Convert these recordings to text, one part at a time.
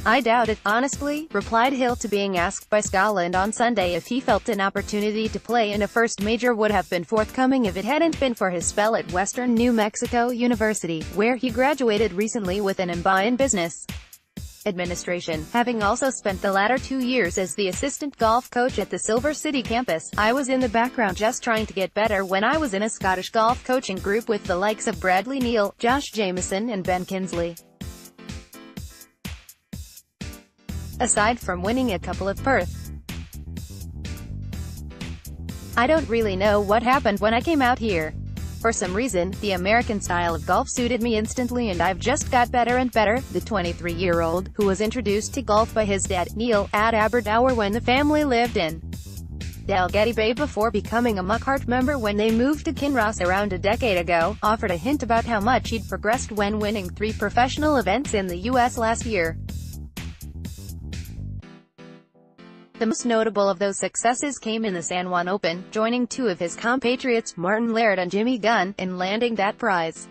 "I doubt it, honestly," replied Hill to being asked by Scotland on Sunday if he felt an opportunity to play in a first major would have been forthcoming if it hadn't been for his spell at Western New Mexico University, where he graduated recently with an MBA in business administration, having also spent the latter 2 years as the assistant golf coach at the Silver City campus. "I was in the background just trying to get better when I was in a Scottish golf coaching group with the likes of Bradle, Neil, Josh Jameson and Ben Kinsley. Aside from winning a couple of Perth, I don't really know what happened when I came out here. For some reason, the American style of golf suited me instantly and I've just got better and better." The 23-year-old, who was introduced to golf by his dad, Neil, at Aberdour when the family lived in Dalgety Bay before becoming a Muckhart member when they moved to Kinross around a decade ago, offered a hint about how much he'd progressed when winning 3 professional events in the U.S. last year. The most notable of those successes came in the San Juan Open, joining 2 of his compatriots, Martin Laird and Jimmy Gunn, in landing that prize.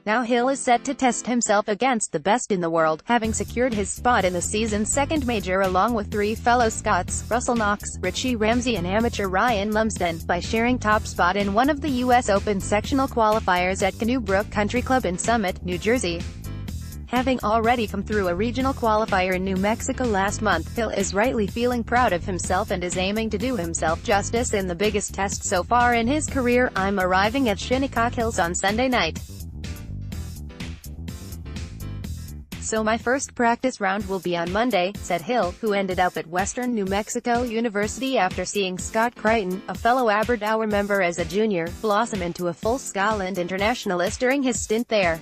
Now Hill is set to test himself against the best in the world, having secured his spot in the season's second major along with 3 fellow Scots, Russell Knox, Richie Ramsey and amateur Ryan Lumsden, by sharing top spot in one of the U.S. Open sectional qualifiers at Canoe Brook Country Club in Summit, New Jersey. Having already come through a regional qualifier in New Mexico last month, Hill is rightly feeling proud of himself and is aiming to do himself justice in the biggest test so far in his career. "I'm arriving at Shinnecock Hills on Sunday night. So my first practice round will be on Monday," said Hill, who ended up at Western New Mexico University after seeing Scott Crichton, a fellow Aberdour member as a junior, blossom into a full Scotland internationalist during his stint there.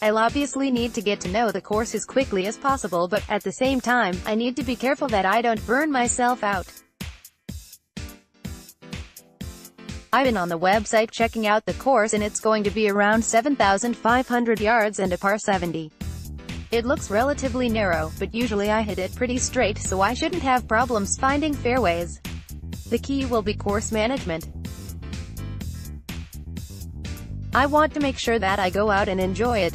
"I'll obviously need to get to know the course as quickly as possible, but, at the same time, I need to be careful that I don't burn myself out. I've been on the website checking out the course and it's going to be around 7,500 yards and a par 70. It looks relatively narrow, but usually I hit it pretty straight so I shouldn't have problems finding fairways. The key will be course management. I want to make sure that I go out and enjoy it.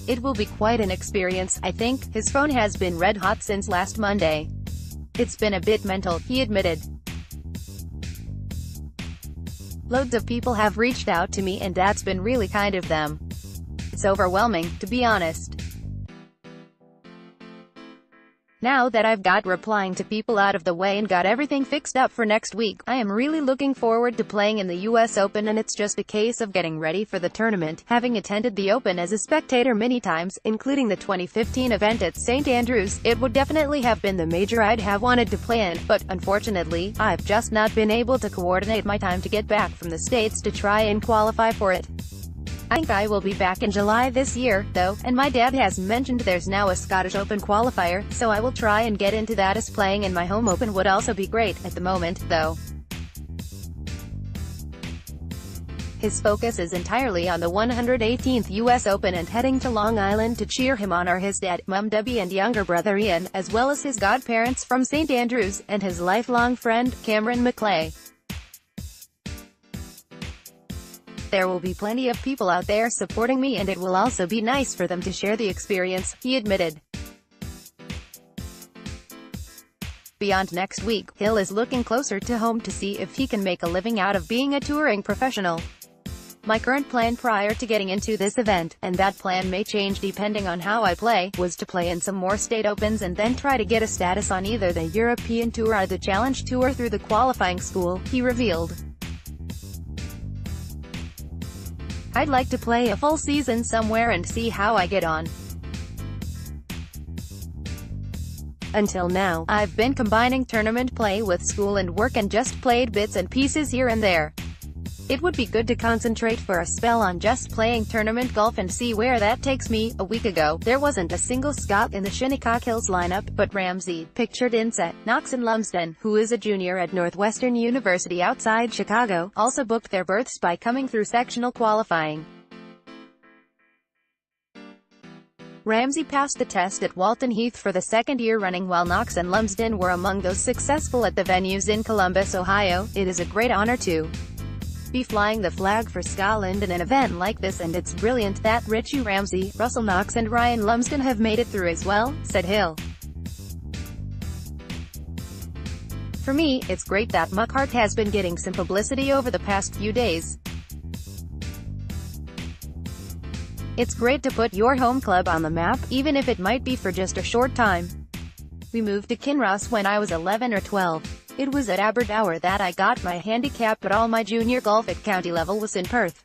It will be quite an experience, I think." His phone has been red hot since last Monday. "It's been a bit mental," he admitted. "Loads of people have reached out to me and that's been really kind of them. It's overwhelming, to be honest. Now that I've got replying to people out of the way and got everything fixed up for next week, I am really looking forward to playing in the U.S. Open and it's just a case of getting ready for the tournament." Having attended the Open as a spectator many times, including the 2015 event at St. Andrews, it would definitely have been the major I'd have wanted to play in, but, unfortunately, I've just not been able to coordinate my time to get back from the States to try and qualify for it. I think I will be back in July this year, though, and my dad has mentioned there's now a Scottish Open qualifier, so I will try and get into that as playing in my home Open would also be great. At the moment, though, his focus is entirely on the 118th U.S. Open and heading to Long Island to cheer him on are his dad, Mum Debbie and younger brother Ian, as well as his godparents from St. Andrews, and his lifelong friend, Cameron McClay. "There will be plenty of people out there supporting me and it will also be nice for them to share the experience," he admitted. Beyond next week, Hill is looking closer to home to see if he can make a living out of being a touring professional. "My current plan prior to getting into this event, and that plan may change depending on how I play, was to play in some more state opens and then try to get a status on either the European Tour or the Challenge Tour through the qualifying school," he revealed. "I'd like to play a full season somewhere and see how I get on. Until now, I've been combining tournament play with school and work and just played bits and pieces here and there. It would be good to concentrate for a spell on just playing tournament golf and see where that takes me." A week ago, there wasn't a single Scot in the Shinnecock Hills lineup, but Ramsey, pictured inset, Knox and Lumsden, who is a junior at Northwestern University outside Chicago, also booked their berths by coming through sectional qualifying. Ramsey passed the test at Walton Heath for the second year running while Knox and Lumsden were among those successful at the venues in Columbus, Ohio. "It is a great honor to be flying the flag for Scotland in an event like this, and it's brilliant that Richie Ramsey, Russell Knox and Ryan Lumsden have made it through as well," said Hill. "For me, it's great that Muckhart has been getting some publicity over the past few days. It's great to put your home club on the map, even if it might be for just a short time. We moved to Kinross when I was 11 or 12. It was at Aberdour that I got my handicap, but all my junior golf at county level was in Perth.